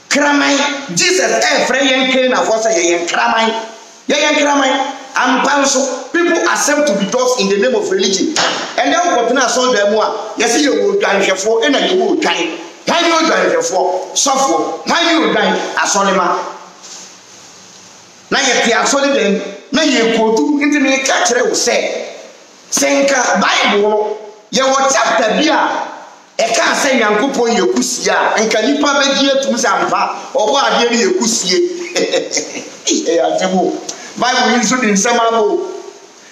Kramai. Jesus, friend, yen for say yen kramai. Yen kramai. And also, people accept to be dogs in the name of religion. And then what I saw them more. Yes, you will die for, and you will die. Why you die for? Suffer. Why you die? A solima. Now you are solid then. Now you go to into me catch will say. Senka Bible, you will chapter beer. A can't say Yankupon Yokusia, and can you probably hear to Zampa or what are you Yokusia? Bible is in Samabo.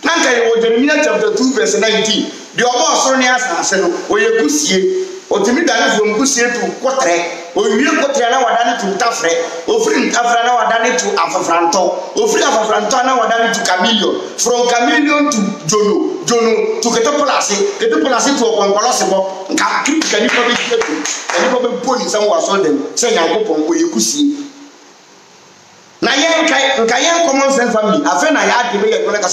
Nanka was Jeremiah chapter 2, verse 19. The almost Sonias answered, or Yokusia, or to me that from Kusia to Quatre, or you put Yana to Tafre, or free Afrana Wadani to Afafranto, or free Afafrantana Wadani to Camillo, from Camillion to Jono to Ketopolasi to Oponcolosimo, can you probably get to, and you probably put in someone saw them, saying I go from Yokusi. na yen common sense family afa na ya de be ye ka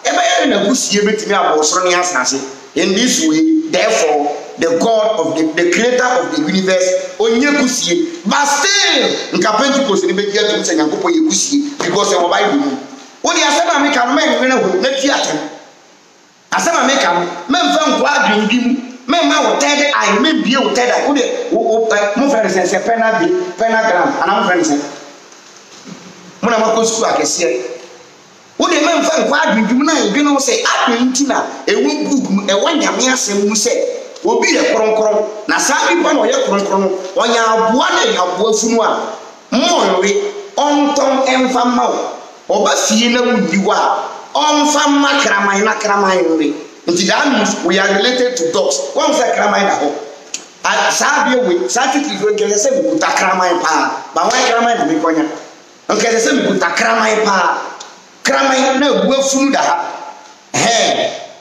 e be ye na gusie betimi abosoro ne asase in this way therefore the God of the creator of the universe onye gusie but still nka Pentecost ni be dia tum se Nyankopon ye gusie because e wo Bible wo di asema me kan me nwene ho na tiatem asema me kan me mfa nkwa adwindim me ma wo third eye me bie wo third eye wo de mo friend say pentagram ana mo friend say muna mako school akese wo de me mfa nkwa adwindim na ebi no say adwinti na ewu book e wanyame asem mu say obi ye kronkron na saa bi no ye kronkron onya aboa na aboa funu a mmonwe onton emfa mawo oba fie na wudiwa onfa makraman na kraman we nti that means we are related to dogs one say kraman na ho saa bi we scientific we get say we kuta kraman pa ba wan kraman na me konya nke say we kuta kraman pa kraman na buo funu da ha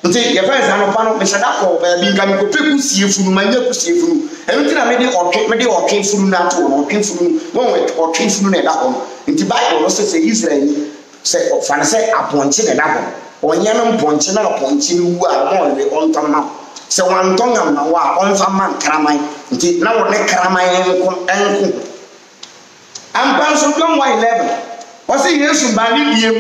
nti ye friends ano pa no me shada ko ba bi nka me ko peku sie funu manya ku sie funu enti na me de otwe funu na to otwe funu won we otwe funu na da ho nti Bible no say Israel say ofan say aponche na da ho onye no ponche na aponche ni wu a mo le onton ma say wan ton am na wa onfa man kraman nti na wo ne kraman enko ampan so John 1:11 o say Yesu ba ni diem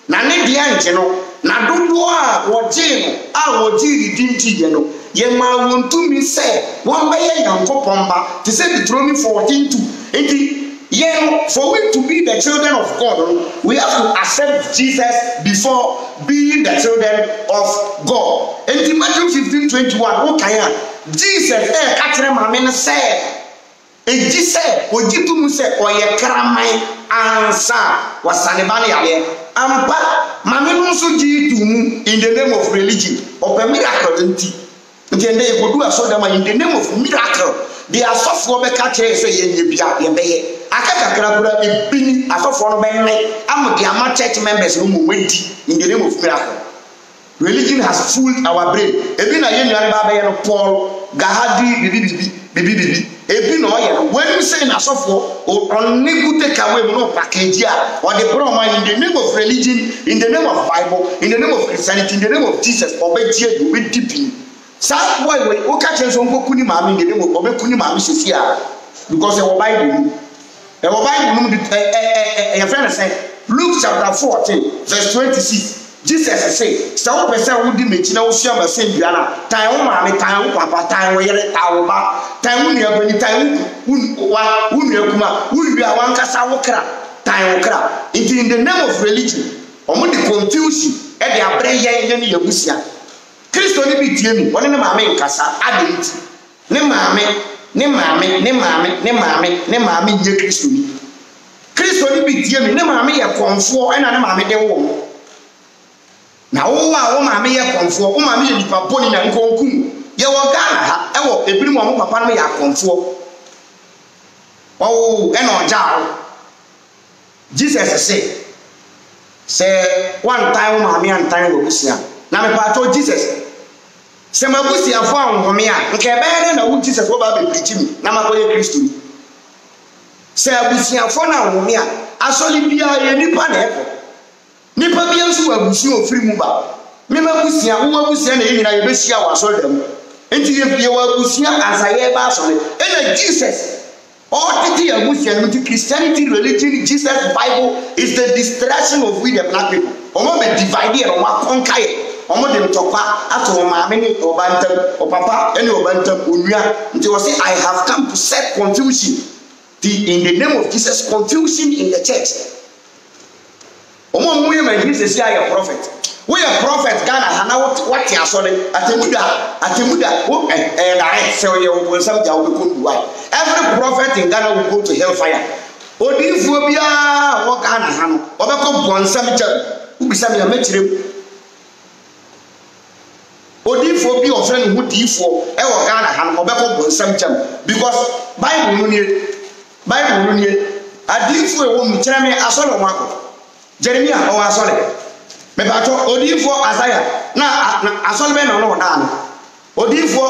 na ne dia nche no na dodo a woje no a woje ridinti ye no ye ma wontumi se won ba ye Nyankopon ba te say Deuteronomy 14:2 enti for we to be the children of God we have to accept Jesus before being the children of God. Enti Matthew 15:21 o kan a Jesus ka kire ma me ne say eji say ojitu mu say oye kraman ansa wasane ba ne yale ampa mame no so jitu mu in the name of religion of a miracle enti ndende e godu asodama in the name of miracle they are sofo be ka kire say ye bia ye beye akaka krakura ebini asofo no benne am the ama church members no mu wedi in the name of miracle. Religion has fooled our brain ebi na ye nuare ba be ye no Paul gahadi bibi ebi no ye no when you say na asofo on negute kawe mu no package a or the broma in the name of religion in the name of Bible in the name of Christianity in the name of Jesus obetie do be deep sa boy we o ka chen so nko kuni maami in the name of obekuni maami sisi a because e wo Bible no your friend say Luke chapter 14 verse 26 Jesus say so person who di mechi na wo sua ma sem bia na tan wo maami tan wo papa tan wo yere tan wo ba tan wo nua bani tan wo nua kuma wo bia wan kasa wo kra tan wo kra in the name of religion omo di confusion e dey abre yen ne yabusia Kristo ni bi tie mi woni ne maami nkasa adenti ne maami ye Kristo ni bi tie mi ne maami ye konfo ena ne maami de wo na wo a wo maami ye konfo wo maami ye nipa boni na nkonkum ye wo Ghana ha e wo ebirim wo papa no ye konfo oh ena oja Jesus say one time wo maami an time wo busia na me pa to Jesus se mabusi afọ ahome a nke ebe na wu Jesus wo ba be preach mi na makoye Kristo ni se abusi afọ na ahome a asoli bia ye nipa na efo nipa bia nso abusi ofiri mu ba me mabusi a wo abusi na ye nyina ye be sia wa asoli dem enti ye bia wa abusi asaye ba asoli ena Jesus all the abusi and Christianity religion Jesus Bible is the distraction of we the black people omo be divide and wa conquer omo dem tokwa ato maame ni obantam o papa ene obantam onua nti wo say I have come to set confusion in the name of Jesus confusion in the church omo mu ye man Jesus say I a prophet we a prophet Ghana hana what ya so atemuda wo direct say we will some ja we come do every prophet in Ghana will go to hellfire odifuo bia wo Ghana hano obekọ bonsam cha ubisa me amechire odifo bi of friend who difo e wo Ghana han obekọ bonsam cham because Bible no nie adifo e wo mu kire me asole mo akọ Jeremiah o asole me ba to odifo Isaiah na asole be no da no odifo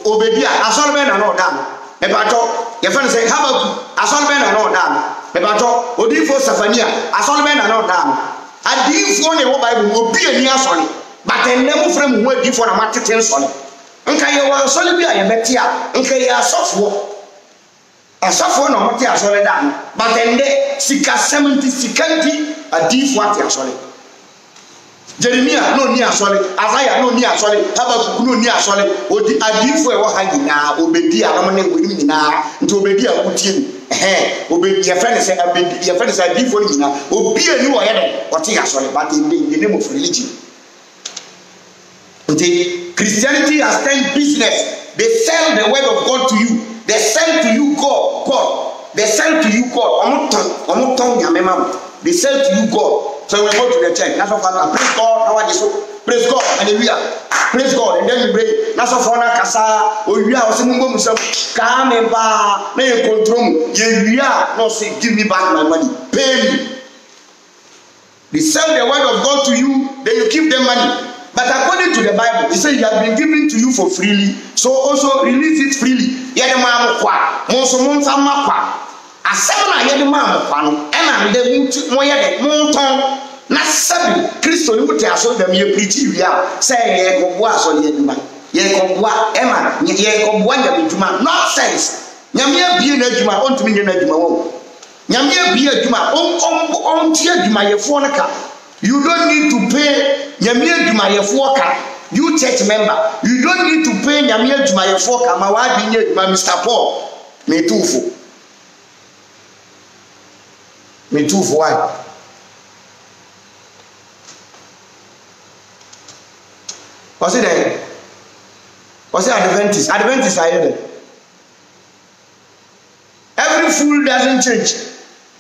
Obedia asole be no da no me ba to ye friend say Habakkuk asole be no da no Mebato odifo Safania asole be na no da adifo ne wo Bible obi ani asole but enemu frem ho adifo na matete nsole nka ye wa asole bi a ye beti a nka ye asofo na mote asole da but ende sika 70 sikanti adifo ati asole Jeremiah no ni asole Isaiah no ni asole Habakkuk no ni asole odi adifo e wo ha nyina obedi a no ne ngoni nyina nti obedi a wutie obedi your friend say abedi your friend say adifo nyina obi ani wo ye de ote asole but in the name of religion. Christianity has turned business. They sell the word of God to you. They sell to you God. They sell to you God. They sell to you God. So we go to the church. That's what praise God. How are you? Praise God. Hallelujah. Praise God. And then we pray. That's what kasa. Oh, we are saying go musam. Come ba. Na you control. We are not say give me back my money. Pay me. They sell the word of God to you. Then you give them money. But according to the Bible, it says it has been given to you for freely, so also release it freely. Yedema kwa, monso monfa makwa. Asema na yedema kwa no, ena de mo yede monton na sabi Kristo ni wote aso dem ye preach wia say ye kobo aso yeduma. Ye kobo ema ye kobo nya biduma. Nonsense. Nyame abie na adwuma, ontumi nye na adwuma wo. Nyame abie adwuma, on tie adwuma ye fo na ka. You don't need to pay Nyamia Jumayefoka, you church member. You don't need to pay Nyamia Jumayefoka, Mawadi, Mr. Paul. Me too for. Me too for why? What's it then? What's it Adventist? Adventist are there. Every fool doesn't change.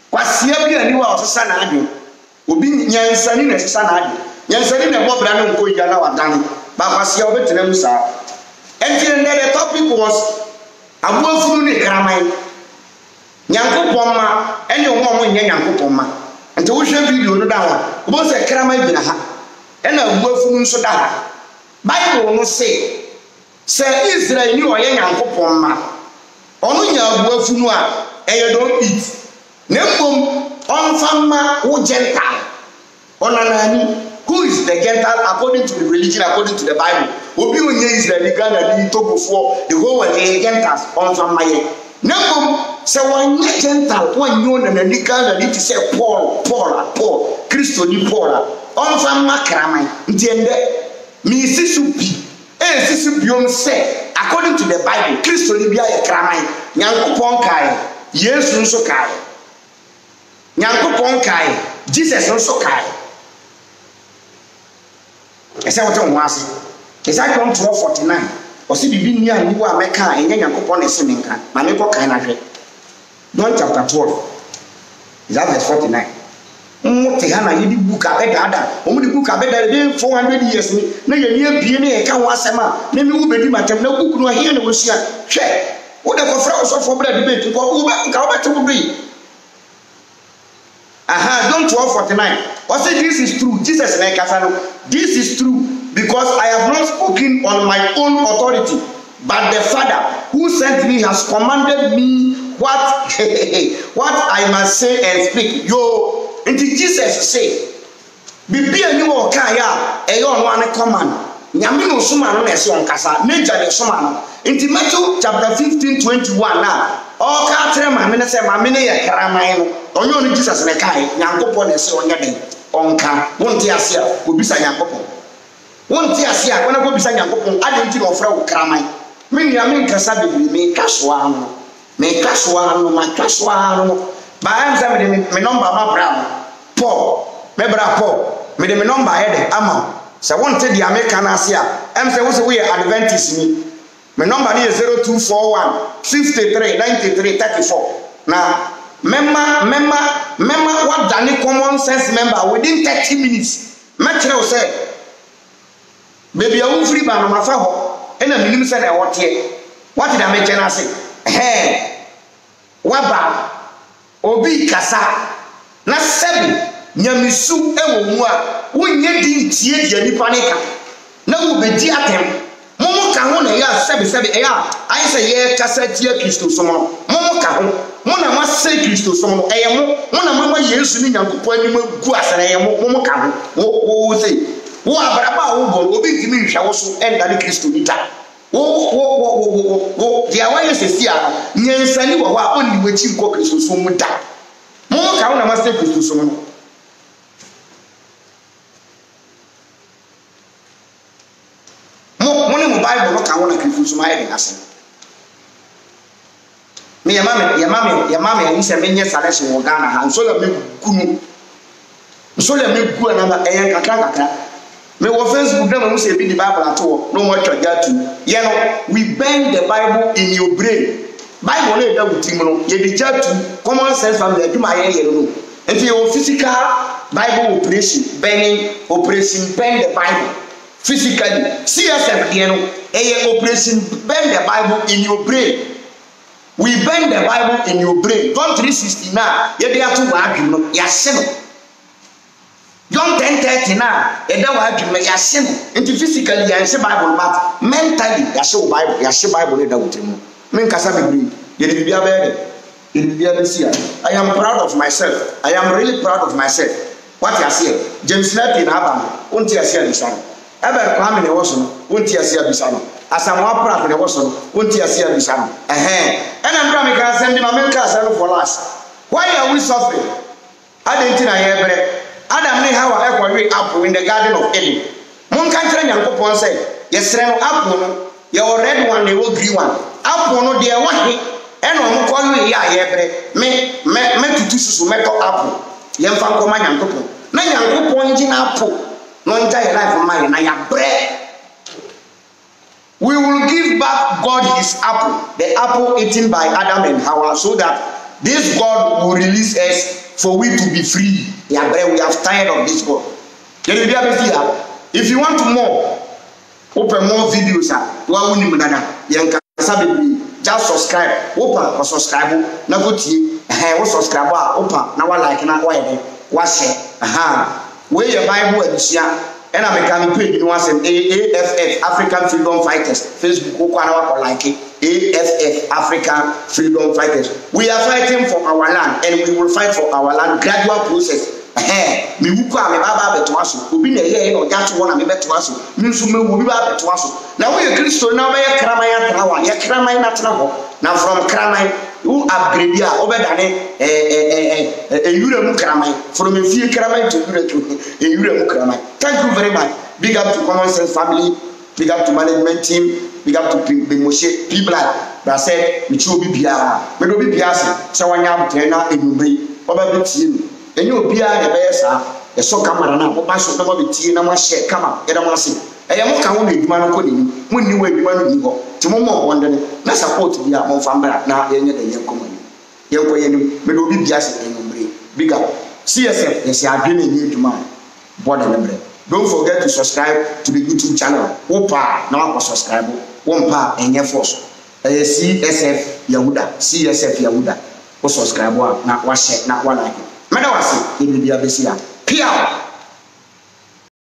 What's here be a new house, son? Obi nyansani na sesa na ade nyansani na bobra no nko ija na wadan ba kwasia obetina musa enti the topic was abuafunu ne kraman nyankopon ma ene wo nya nyankopon ma enti wo hwe video no da wa wo se kraman bi na ha ena abuafunu nso da ha Bible no say Israel ni o ye nyankopon ma onu nya abuafunu a eye don eat nembom on fama who Gentile. Onanani, who is the Gentile according to the religion, according to the Bible? Obi onye Israeli Ghana di Togo for the whole world Gentiles on fama ye. Nembom se wanye Gentile one yon na ni Ghana di say Paul, Christo ni Paul. On fama kramai. Ntiende mi sisupi. Sisupi say according to the Bible, Christo ni bia ye kramai. Nyankopon kai, Yesu nso kai. Nyankopon kai Jesus also kai ese wote ho ase Isaiah 12:49 osi bibi ni ani wo ameka enye Nyankopon ese menka ma me ko kai na hwe John chapter 12 Isaiah verse 49 te ha na yedi book abeda di book abeda dey 400 years ni na ye ni abie na ye ka ho asema na me wo bedi matem na book no here na wo sia hwe wo de ko fra so for bread debate ko wo ba nka wo bete wo bi John 12:49. What say this is true? Jesus like this is true because I have not spoken on my own authority, but the Father who sent me has commanded me what I must say and speak. Yo, until Jesus say, "Bibi ani wo kan ya, eyo no ane command." Nyame no suma no na se on kasa, nature le suma no. Until Matthew chapter 15:21 now. All country mammy say mammy ye kraman no onye oni Jesus ne kai Nyankopon ne se onye den onka wonte ase a obisa Nyankopon wonte ase a wona go bisa Nyankopon adenti no ofra wo kraman me nua me nkasa bebi me kasoa no ba am say me number ma bra Paul me de me number head ama say wonte di America na ase a am say wo se we Adventist ni my number is 0241 53 93 34. Now, member what Danny common sense member within 30 minutes. Metro say, baby, I won't free by my father. And a minimum said, what here? What did I mention? I say, hey, Waba, Obi Kasa, na sebi, Nyamisu, Ewa, when ye didn't see any panica. No, be diatem. Momo ka ho na ya sebe ya ayi se ye kasa tie Kristo som no mo ka ho mo na ma se Kristo som no eye mo na mama Yesu ni Nyankopɔn ani magu asana eye mo ka ho wo se wo abraba wo bo obi timi hwa wo so enda ni Kristo ni ta wo dia wa yesesi a nyansani wo a oni wachi nko Kristo som mu da mo ka ho na ma se Kristo som no mo ne mo Bible no ka ho na Kristo som aye de ase me ya mama yi se menye selection wo Ghana ha so la me kunu so la me gu na ba eyen kakra me wo Facebook na mo se bi the Bible ato no mo twaja tu ye no we bend the Bible in your brain Bible na da wutim no ye di jatu common sense family aduma ye no if you physical Bible operation bend the Bible physically CSF ye no operation bend the Bible in your brain. We bend the Bible in your brain. John 3:16 now, you have to work, you know, Yasino. John 10:30 now, you don't work, you know, Yasino. Into physically, you say Bible, but mentally, you show Bible, you don't know. Men Kasabi, you did be a baby, you did be a Messiah. I am proud of myself. I am really proud of myself. What you say, James Latin, Abba, won't you see a son? Ever come in a wasson, won't you see a son? As I'm more proud of the wasson, won't you see a son? And I'm going to send him a man for last. Why are we suffering? I didn't think I ever. Adam knew how I ever apple in the Garden of Eden. One country and Popon said, yes, apple, your red one, the green one. Apple, no dear one. And I'm calling ya ever. Me to two metal apple. Young Fanco Man and Copo. No young Copo in apple. No entire life of mine, I am bread. We will give back God his apple, the apple eaten by Adam and Hawa, so that this God will release us for we to be free. Yeah, we have tired of this God. If you want more, open more videos. Just subscribe. Open or subscribe. Now go to subscribe. Open. Now like now watch it. Where your Bible edition. And I'm a page you want some AFF African Freedom Fighters Facebook or like it AFF African Freedom Fighters. We are fighting for our land and we will fight for our land gradual process. Me wuka me baba beto aso obi na ye no jato wona me beto aso me nso me wo bi ba beto aso na wo ye Kristo na ba ye kraman ya trawa ye kraman na tena ho na from kraman who upgrade ya obedane yure mu kraman from fie kraman to yure mu kraman. Thank you very much. Big up to Common Sense family, big up to management team, big up to the Moshe people that said me chu bi bia me do bi bia se wanya abtre na enumri oba betie enye obia de be sa e so camera na oba so na betie na ma share kama e da ma se e ye mo ka ho na eduma no ko ni mo ni wa eduma no ni ho ti mo mo wonde na support bia mo fa mbra na ye nye de ye komani ye ko ye ni me do bi bia se enumri big up CSF yes ya adwene ni eduma border number. Don't forget to subscribe to the YouTube channel. Opa na subscribe. Wompa enye force. CSF Yahuda. O subscribe na wa share na wa like. Meda wase e bia besia. Pia